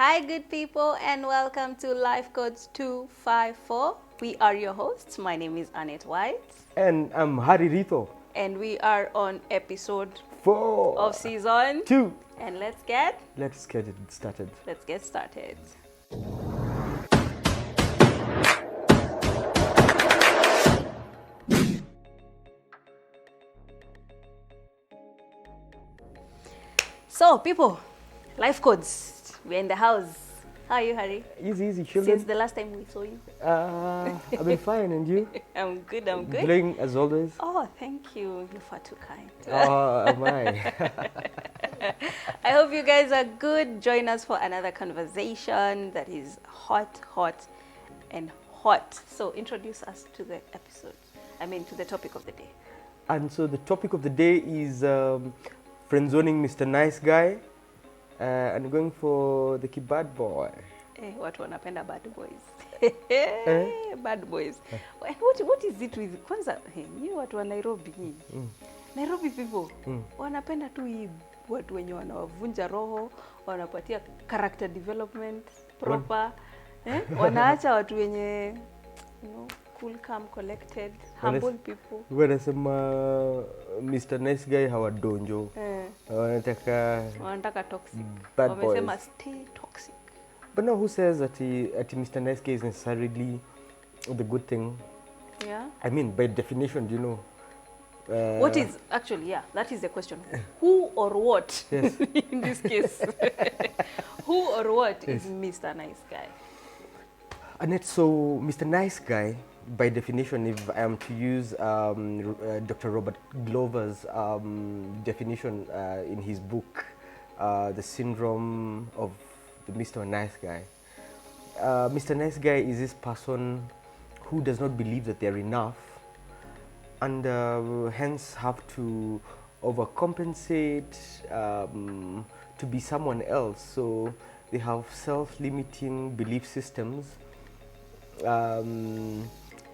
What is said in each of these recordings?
Hi, good people, and welcome to Life Codes 254. We are your hosts. My name is Annette White, And I'm Hari Rito. and we are on episode 4 of season 2. And let's get It started. started. So, people, Life Codes, we're in the house. How are you, Harry? Easy, children. Since the last time we saw you. I've been fine, and you? I'm good. Playing as always. Oh, thank you. You're far too kind. Oh, am I? I hope you guys are good. Join us for another conversation that is hot, and hot. So introduce us to the episode. To the topic of the day. And so the topic of the day is friendzoning Mr. Nice Guy and going for the key bad boy. Watu wanapenda bad boys. Bad boys. And what is it with kwanza you watu wa Nairobi nyinyi? Nairobi people wanapenda tu hii watu wenye wanawavunja roho, wanapatia character development proper. Wanaacha watu wenye cool, calm, collected, humble people. Wanasema Mr. Nice Guy hawadonjo. Wanataka toxic. Bad boys. Wamesema stay toxic. But now who says that Mr. Nice Guy is necessarily the good thing? Yeah. By definition, do you know? What is actually, that is the question. Who or what? Yes. In this case. Who or what Yes. is Mr. Nice Guy? Annette, so Mr. Nice Guy, by definition, if I am to use Dr. Robert Glover's definition in his book, The Syndrome of the Mr. Nice Guy. Mr. Nice Guy is this person who does not believe that they're enough and hence have to overcompensate to be someone else. So they have self-limiting belief systems.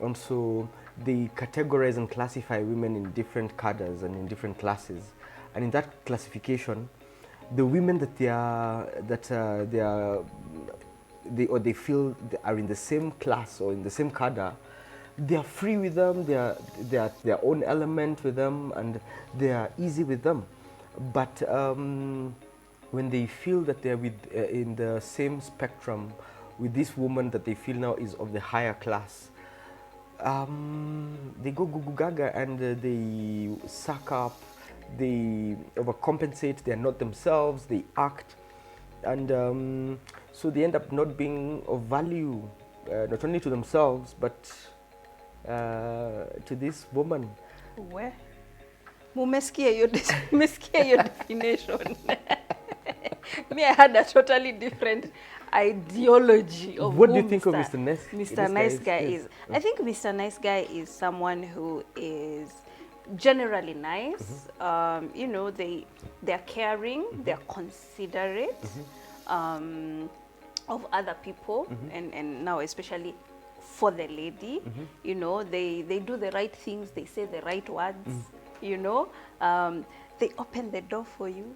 Also, they categorize and classify women in different cadres and in different classes. And in that classification, the women that they feel they are in the same class or in the same cadre, they are free with them. They are their own element with them, and they are easy with them. But when they feel that they are in the same spectrum with this woman that they feel now is of the higher class, they go gaga and they suck up, they overcompensate, they are not themselves, they act, and so they end up not being of value, not only to themselves but to this woman. Where? Mumesikia your definition. Me, I had a totally different ideology of what do you think of Mr. Nice Guy is. I think Mr. Nice Guy is someone who is generally nice. They're caring, they're considerate of other people, and now especially for the lady. They do the right things, they say the right words. They open the door for you.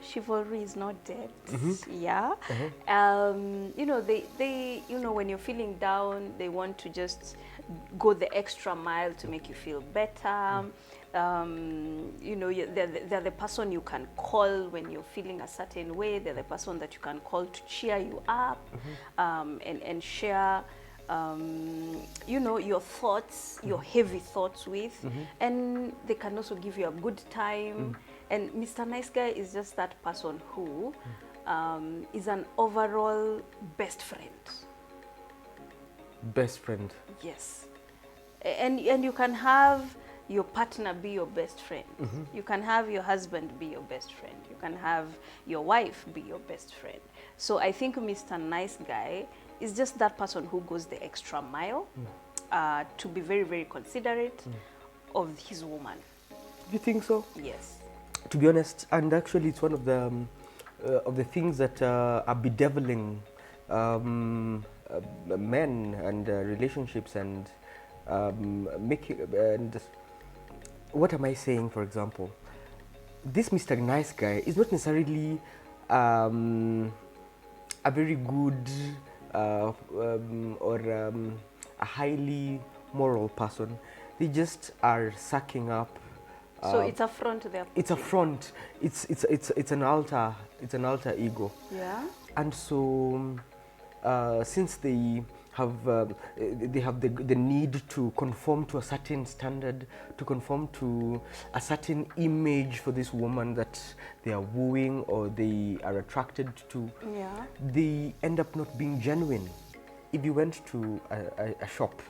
Chivalry is not dead. Yeah. They when you're feeling down, they want to just go the extra mile to make you feel better. They're the person you can call when you're feeling a certain way. They're the person that you can call to cheer you up, and share your thoughts, your heavy thoughts with, and they can also give you a good time. And Mr. Nice Guy is just that person who is an overall best friend. Best friend. Yes. And you can have your partner be your best friend. You can have your husband be your best friend. You can have your wife be your best friend. So I think Mr. Nice Guy is just that person who goes the extra mile to be very, very considerate of his woman. You think so? Yes. To be honest, and actually it's one of the things that are bedeviling men and relationships and what am I saying, for example? This Mr. Nice Guy is not necessarily a very good or a highly moral person. They just are sucking up. So it's a front there. It's a front. It's an alter. It's an alter ego. Yeah. And so, since they have the need to conform to a certain standard, to conform to a certain image for this woman that they are wooing or they are attracted to, Yeah. they end up not being genuine. If you went to a shop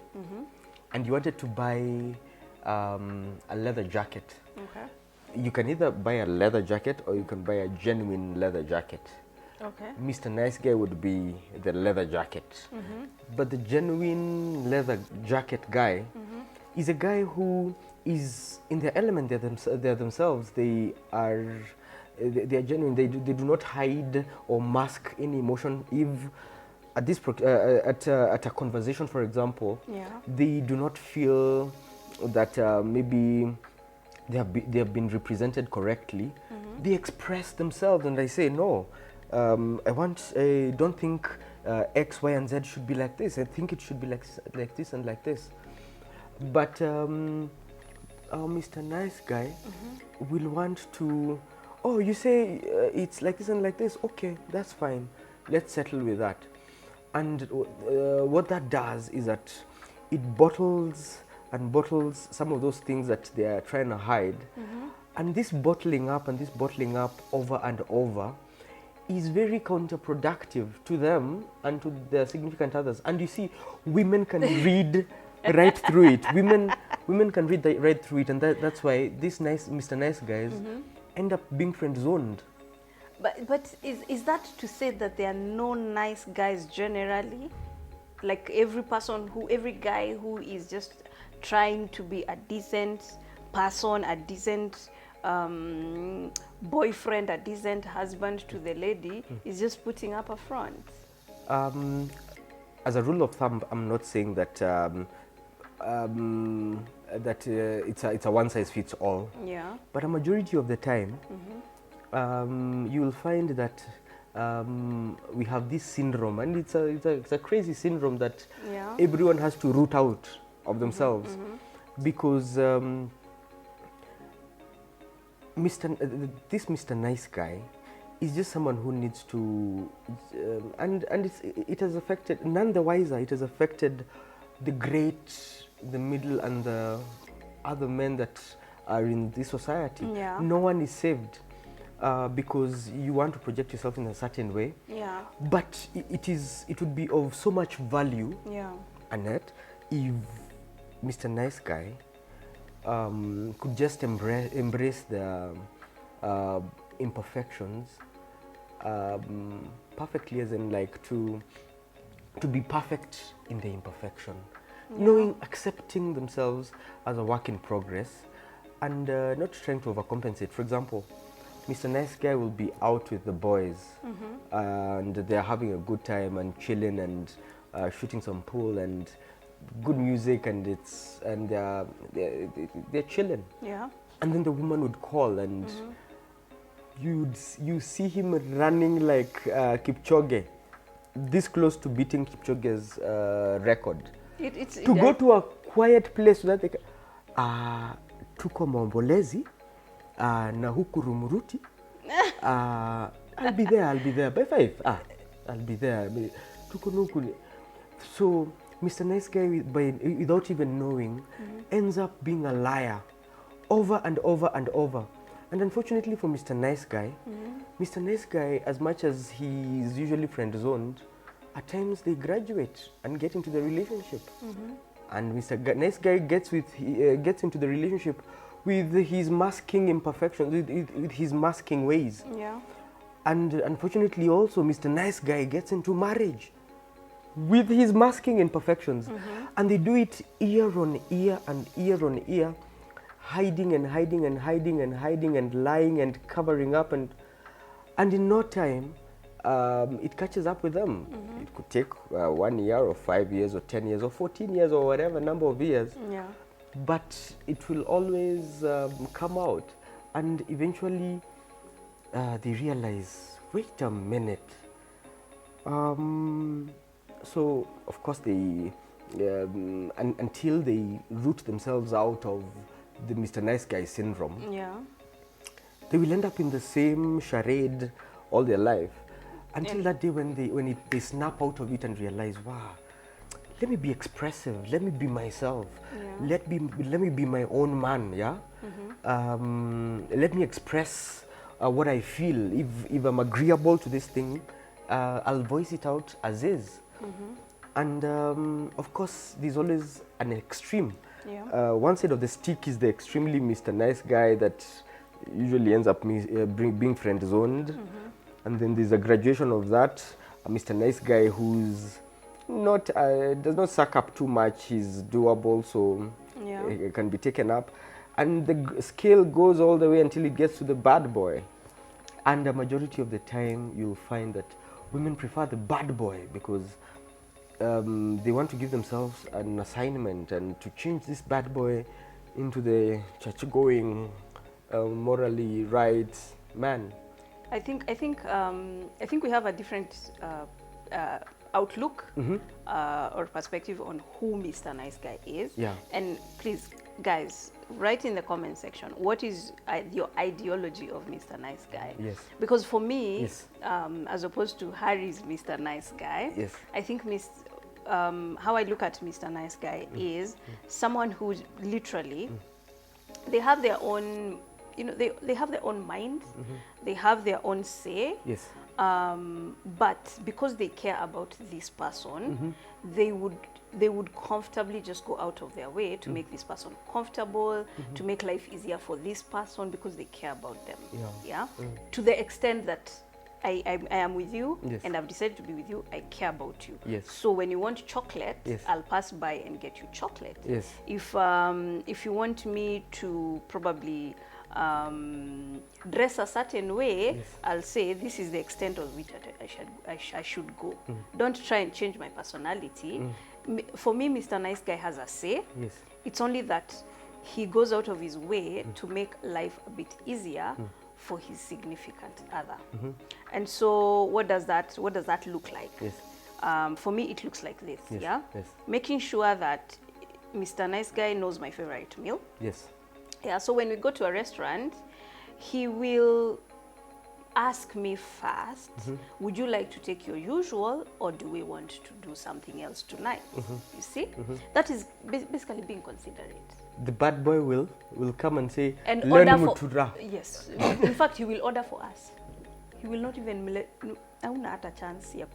and you wanted to buy a leather jacket, Okay. you can either buy a leather jacket or you can buy a genuine leather jacket. Okay. Mr. Nice Guy would be the leather jacket. But the genuine leather jacket guy is a guy who is in their element. They're themselves. They are genuine. They do not hide or mask any emotion. If at this at a conversation, for example, Yeah. they do not feel that maybe they have been represented correctly. They express themselves and they say, no, I don't think X, Y, and Z should be like this. I think it should be like this and like this. But Mr. Nice Guy will want to, oh, you say it's like this and like this. Okay, that's fine. Let's settle with that. And what that does is that it bottles and bottles some of those things that they are trying to hide. And this bottling up and this bottling up over and over is very counterproductive to them and to their significant others. And you see, women can read right through it. Women can read right through it, and that's why these Mr. Nice Guys end up being friend zoned. But is that to say that there are no nice guys generally? Like every guy who is just trying to be a decent person, a decent boyfriend, a decent husband to the lady is just putting up a front? As a rule of thumb, I'm not saying that it's a one size fits all. Yeah. But a majority of the time, you will find that we have this syndrome, and it's a crazy syndrome that Yeah. everyone has to root out of themselves, because this Mr. Nice Guy is just someone who needs to, and it has affected, none the wiser, it has affected the great, the middle, and the other men that are in this society. Yeah. No one is saved because you want to project yourself in a certain way. Yeah. But it would be of so much value, Yeah. Annette, if Mr. Nice Guy could just embrace the imperfections perfectly, as in like to be perfect in the imperfection, knowing, accepting themselves as a work in progress, and not trying to overcompensate. For example, Mr. Nice Guy will be out with the boys and they're having a good time and chilling and shooting some pool and good music, and they're chilling. Yeah. And then the woman would call, and you see him running like Kipchoge, this close to beating Kipchoge's record. To go to a quiet place so that they can, tuko Maombolezi na huku Rumuruti, I'll be there by 5. I'll be there. Tuko nuku. So Mr. Nice Guy, without even knowing, ends up being a liar over and over and over. And unfortunately for Mr. Nice Guy, Mr. Nice Guy, as much as he is usually friend zoned, at times they graduate and get into the relationship. And Mr. Nice Guy gets into the relationship with his masking imperfections, with his masking ways. Yeah. And unfortunately also Mr. Nice Guy gets into marriage with his masking imperfections. And they do it year on year and year on year, hiding and hiding and hiding and hiding and lying and covering up, and in no time it catches up with them. It could take 1 year or 5 years or 10 years or 14 years or whatever number of years. Yeah. But it will always come out, and eventually they realize, wait a minute, So of course until they root themselves out of the Mr. Nice Guy syndrome, Yeah. they will end up in the same charade all their life until that day when they snap out of it and realize, wow, let me be expressive, let me be myself, Yeah. let me be my own man, yeah. Let me express what I feel. If I'm agreeable to this thing, I'll voice it out as is. And of course, there's always an extreme. Yeah. One side of the stick is the extremely Mr. Nice Guy that usually ends up being friend zoned. And then there's a graduation of that, a Mr. Nice Guy who's not does not suck up too much. He's doable, so Yeah. it can be taken up. And the scale goes all the way until it gets to the bad boy. And the majority of the time, you'll find that women prefer the bad boy because they want to give themselves an assignment and to change this bad boy into the church-going, morally right man. I think we have a different outlook or perspective on who Mr. Nice Guy is. Yeah. And please, guys, write in the comment section what is your ideology of Mr. Nice Guy. Yes. Because for me, Yes. as opposed to Harry's Mr. Nice Guy, Yes. I think how I look at Mr. Nice Guy is someone who literally they have their own, they have their own mind, they have their own say. Yes. But because they care about this person, they would comfortably just go out of their way to make this person comfortable, to make life easier for this person because they care about them. Yeah. To the extent that I am with you, Yes. and I've decided to be with you, I care about you. Yes. So when you want chocolate, Yes. I'll pass by and get you chocolate. Yes. If you want me to probably dress a certain way, Yes. I'll say this is the extent of which I should go. Don't try and change my personality. For me, Mr. Nice Guy has a say. Yes. It's only that he goes out of his way to make life a bit easier for his significant other. And so what does that look like? Yes. For me, it looks like this. Yes. Yeah. Yes. Making sure that Mr. Nice Guy knows my favorite meal. Yes. Yeah, so when we go to a restaurant, he will ask me first, would you like to take your usual or do we want to do something else tonight? You see? That is basically being considerate. The bad boy will come and say, And "Learn order for, mutura." yes. In fact, he will order for us. He will not even, hauna hata chance ya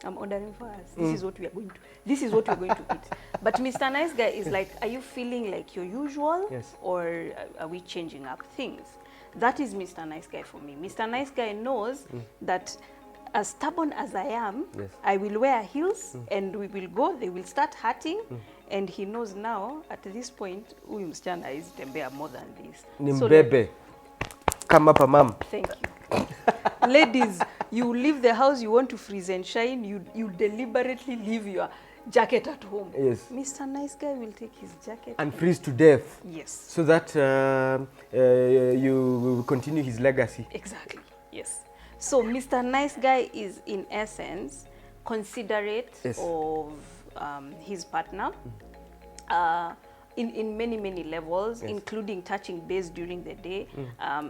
I'm ordering for us. This is what we are going to. This is what we're going to eat. But Mr. Nice Guy is like, are you feeling like your usual, Yes. or are we changing up things? That is Mr. Nice Guy for me. Mr. Nice Guy knows that as stubborn as I am, Yes. I will wear heels and we will go. They will start hurting, and he knows now at this point, huyu msichana is tembea more than this. So Nimbebe. Come up, mom. thank you. Ladies, you leave the house, you want to freeze and shine, you deliberately leave your jacket at home. Yes. Mr. Nice Guy will take his jacket. And freeze to death. Yes. So that you will continue his legacy. Exactly. Yes. So Mr. Nice Guy is in essence considerate Yes. of his partner. In many levels, Yes. including touching base during the day.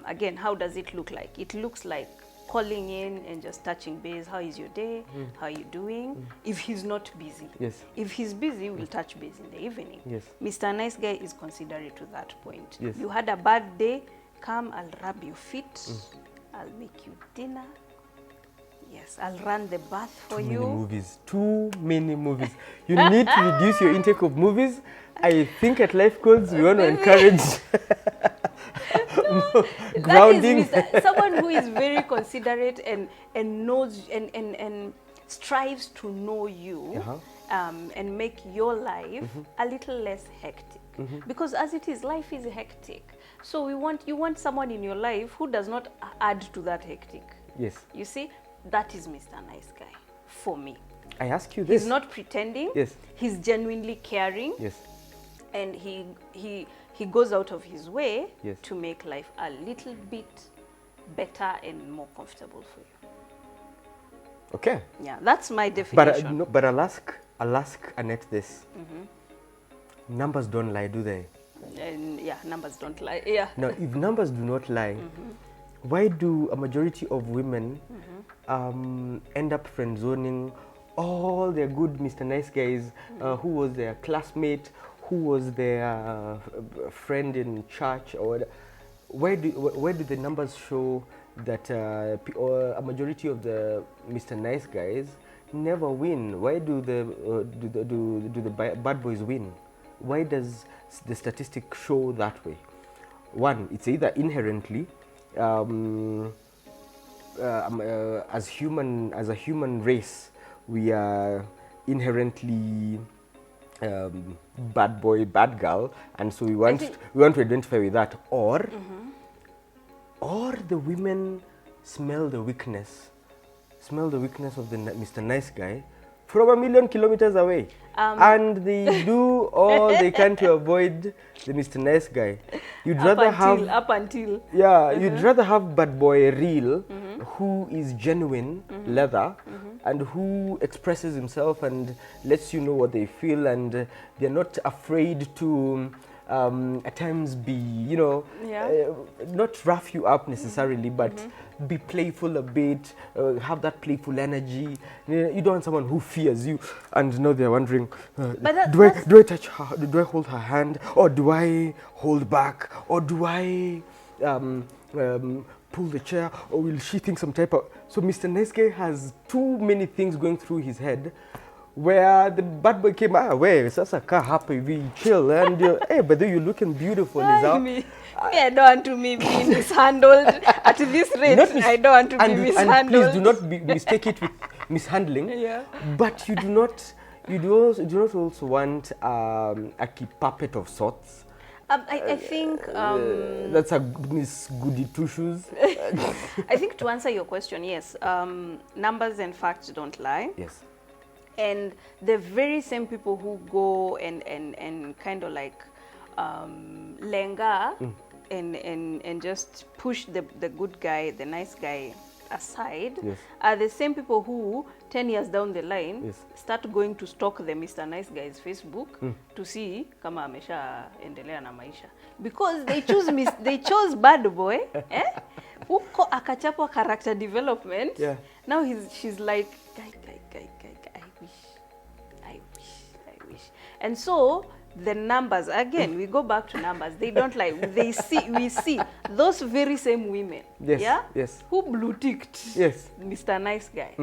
Again, how does it look like? It looks like calling in and just touching base. How is your day? How are you doing? If he's not busy. Yes. If he's busy, we'll touch base in the evening. Yes. Mr. Nice Guy is considerate to that point. Yes. You had a bad day, come, I'll rub your feet. I'll make you dinner. Yes, I'll run the bath for Too you. many movies. Too many movies. You need to reduce your intake of movies. I think at Life Codes we want to encourage grounding. That is someone who is very considerate and knows and strives to know you and make your life a little less hectic. Because as it is, life is hectic. So you want someone in your life who does not add to that hectic. Yes. You see, that is Mr. Nice Guy for me. I ask you this. He's not pretending. Yes. He's genuinely caring. Yes. And he goes out of his way Yes. to make life a little bit better and more comfortable for you. Okay. Yeah, that's my But definition. no, but I'll ask Annette this. Numbers don't lie, do they? And yeah, numbers don't lie. Yeah. Now, if numbers do not lie, why do a majority of women end up friend zoning all their good Mr. Nice guys who was their classmate, who was their friend in church, or where do the numbers show that or a majority of the Mr. Nice guys never win? Why do the bad boys win? Why does the statistic show that way? One, it's either inherently as a human race, we are inherently bad boy, bad girl, and so we want to identify with that, or the women smell the weakness of the Mr. Nice guy from 1,000,000 kilometers away, and they do all they can to avoid the Mr. Nice guy. You'd rather you'd rather have bad boy real, who is genuine leather, and who expresses himself and lets you know what they feel, and they're not afraid to at times be, you know, not rough you up necessarily, but be playful a bit, have that playful energy. You don't want someone who fears you, and now they're wondering, do I touch her? Do I hold her hand, or do I hold back, or do I pull the chair, or will she think some type of... So Mr. Nice Guy has too many things going through his head, where the bad boy came, wait, sasa kaa hapa hivi, chill, and hey, but then you're looking beautiful. I don't want to be mishandled at this rate. I don't want to be mishandled. And please do not mistake it with mishandling. But you do not also want a puppet of sorts. I think that's a Miss Goody Two Shoes. I think to answer your question, yes, numbers and facts don't lie. Yes. And the very same people who go and kind of like lenga and just push the good guy, the nice guy aside, are the same people who 10 years down the line start going to stalk the Mr. Nice Guy's Facebook to see kama amesha endelea na maisha, because they chose bad boy, huko akachapwa character development. Now she's like, I wish. And so the numbers, again, we go back to numbers. They don't lie. We see those very same women, who blue ticked Mr. Nice Guy.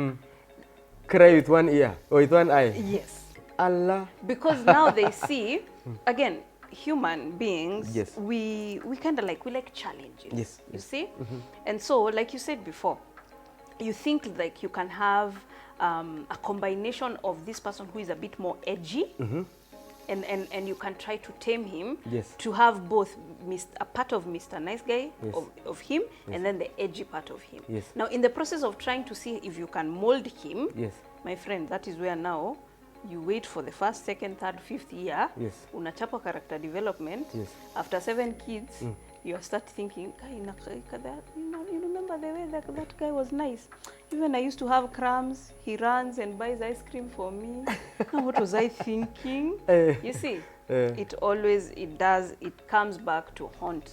Cry with one ear or with one eye. Yes. Allah. Because now they see, again, human beings, we kind of like, we like challenges. You see? And so, like you said before, you think like you can have a combination of this person who is a bit more edgy, and you can try to tame him to have both a part of Mr. Nice Guy of him, and then the edgy part of him. Now, in the process of trying to see if you can mold him, my friend, that is where now you wait for the first, second, third, fifth year, unachapa character development. After 7 kids, you start thinking, you remember the way that guy was nice. Even I used to have crumbs. He runs and buys ice cream for me. Now, what was I thinking? You see, it comes back to haunt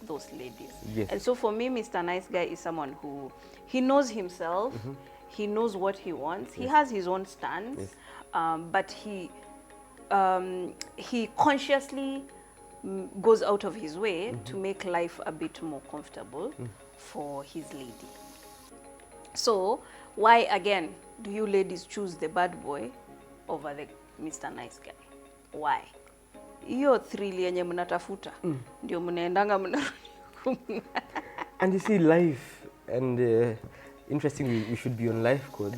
those ladies. And so for me, Mr. Nice Guy is someone who, he knows himself, he knows what he wants, he has his own stance, but he consciously goes out of his way to make life a bit more comfortable for his lady. So why again do you ladies choose the bad boy over the Mr. Nice Guy? Why? Hiyo thrill yenye mnatafuta ndio mnaendanga mnarudi. And you see, life, and interestingly, we should be on life codes.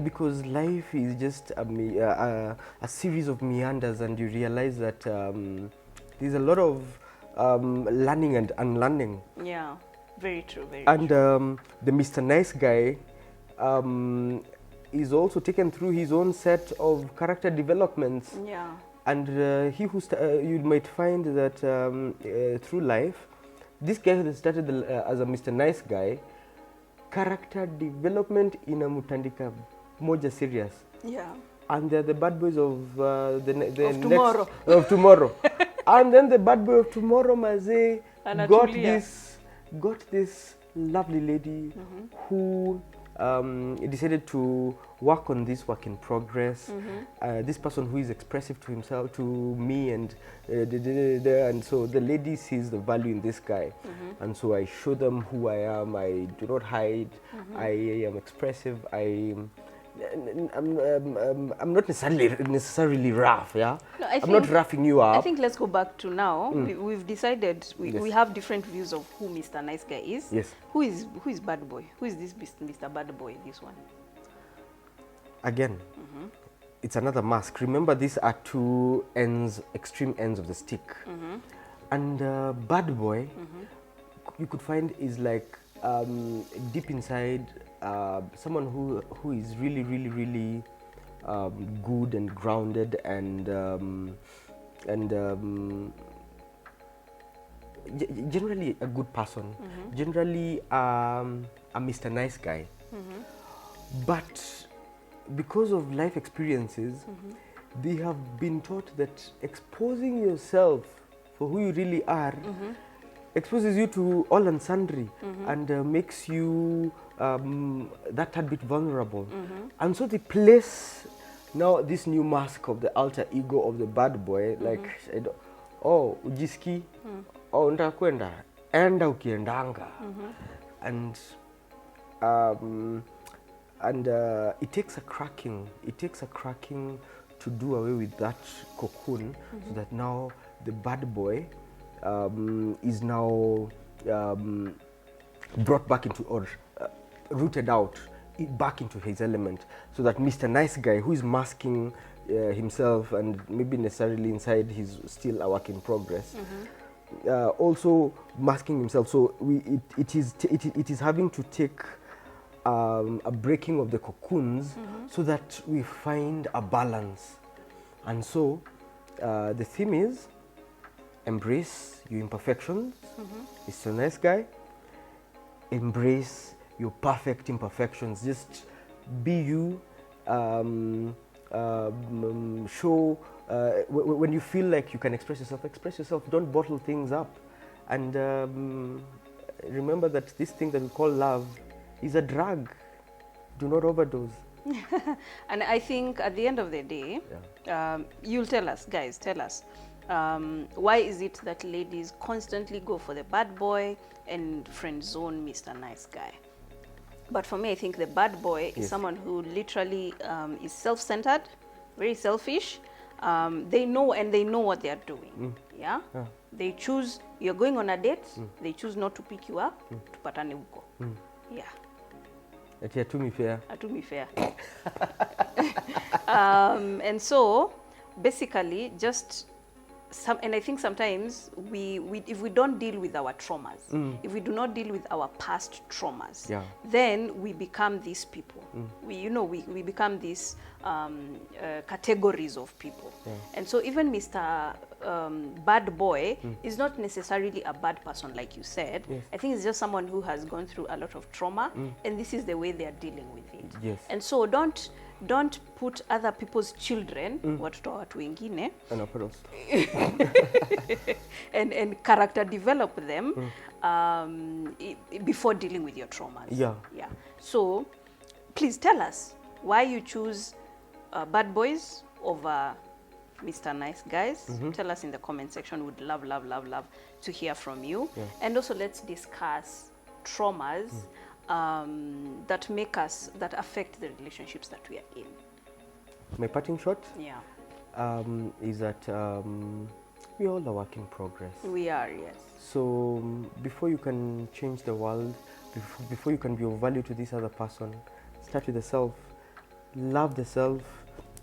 Because life is just a series of meanders, and you realize that there's a lot of learning and unlearning. Very true, very true. And the Mr. Nice Guy is also taken through his own set of character developments. And you might find that through life, this guy that started as a Mr. Nice Guy character development inamutandika moja serious. Yeah. And they're the bad boys of Of tomorrow. Of tomorrow. And then the bad boy of tomorrow, Maze, Anatulia. got this lovely lady who decided to work on this work in progress. This person who is expressive to himself, to me, and and so the lady sees the value in this guy, and so I show them who I am. I do not hide. I am expressive. I'm not necessarily rough, yeah. No, I'm not roughing you up. I think let's go back to now. We've decided we have different views of who Mr. Nice Guy is. Yes. Who is Bad Boy? Who is this Mr. Bad Boy? This one. Again, it's another mask. Remember, these are two ends, extreme ends of the stick. And Bad Boy, you could find is like deep inside. Someone who is really good and grounded and generally a good person, generally a Mr. Nice Guy. But because of life experiences, they have been taught that exposing yourself for who you really are exposes you to all and sundry and makes you that tad bit vulnerable. And so they place now this new mask of the alter ego of the bad boy, like, oh, ujiski, oh, ndakwenda, enda ukiendanga. And it takes a cracking to do away with that cocoon, so that now the bad boy is now brought back into, or rooted out back into his element, so that Mr. Nice Guy, who is masking himself and maybe necessarily inside he's still a work in progress, also masking himself. So it is having to take a breaking of the cocoons, so that we find a balance. And so the theme is embrace your imperfections. Mr. Nice Guy, embrace your perfect imperfections. Just be you. Show when you feel like you can express yourself. Don't bottle things up. And remember that this thing that we call love is a drug. Do not overdose. And I think at the end of the day, you'll tell us, guys, tell us, why is it that ladies constantly go for the bad boy and friend zone Mr. Nice Guy? But for me, I think the bad boy is someone who literally is self-centered, very selfish. They know what they are doing. Yeah? They choose, you're going on a date, they choose not to pick you up, tupatane huko. Yeah. Ati atumi fair. Atumi fair. And so, basically, just and I think sometimes if we don't deal with our traumas, if we do not deal with our past traumas, then we become these people. We become these categories of people. And so even Mr. Bad Boy is not necessarily a bad person, like you said. I think it's just someone who has gone through a lot of trauma, and this is the way they are dealing with it. And so don't put other people's children, watoto wa watu wengine, and character develop them before dealing with your traumas. So please tell us why you choose bad boys over Mr. Nice Guys. Tell us in the comment section. Would love to hear from you. And also let's discuss traumas that affect the relationships that we are in. My parting shot is that we all are work in progress. We are, yes. So before you can change the world, before you can be of value to this other person, start with the self. Love the self,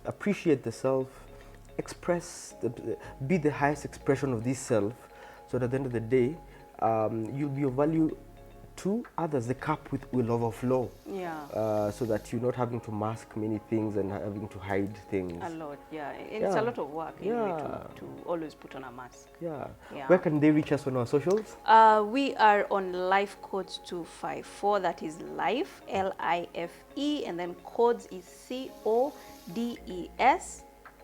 appreciate the self, be the highest expression of this self, so that at the end of the day, you'll be of value to others, the cup will overflow. Yeah. So that you're not having to mask many things and having to hide things. A lot, yeah. It's a lot of work anyway to always put on a mask. Yeah. Yeah. Where can they reach us on our socials? We are on Life Codes 254. That is Life, L-I-F-E, and then Codes is C-O-D-E-S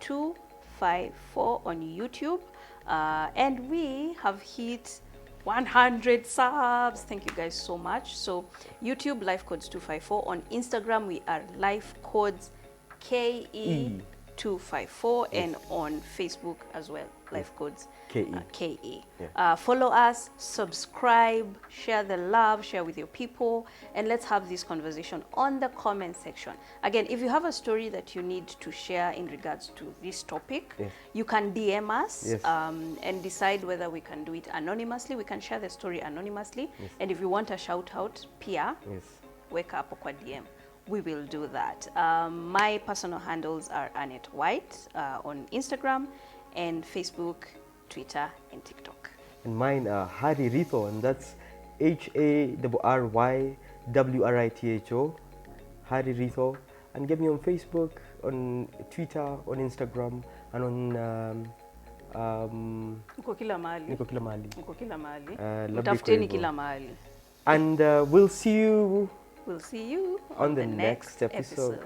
254 on YouTube. And we have hit 100 subs. Thank you guys so much. So YouTube, Life Codes 254. On Instagram, we are Life Codes KE 254, and on Facebook as well, Life Codes KE. Follow us, subscribe, share the love, share with your people, and let's have this conversation on the comment section. Again, if you have a story that you need to share in regards to this topic, you can DM us and decide whether we can do it anonymously. We can share the story anonymously, and if you want a shout out, Pia, wake up kwa DM. We will do that. My personal handles are Annette White on Instagram and Facebook, Twitter, and TikTok. And mine are Harry Ritho, and that's HARYWRITHO, Harry Ritho. And get me on Facebook, on Twitter, on Instagram, and on Uko kila mahali. Niko kila mahali. Uko kila mahali. Utafuteni kila mahali. And we'll see you on the next episode.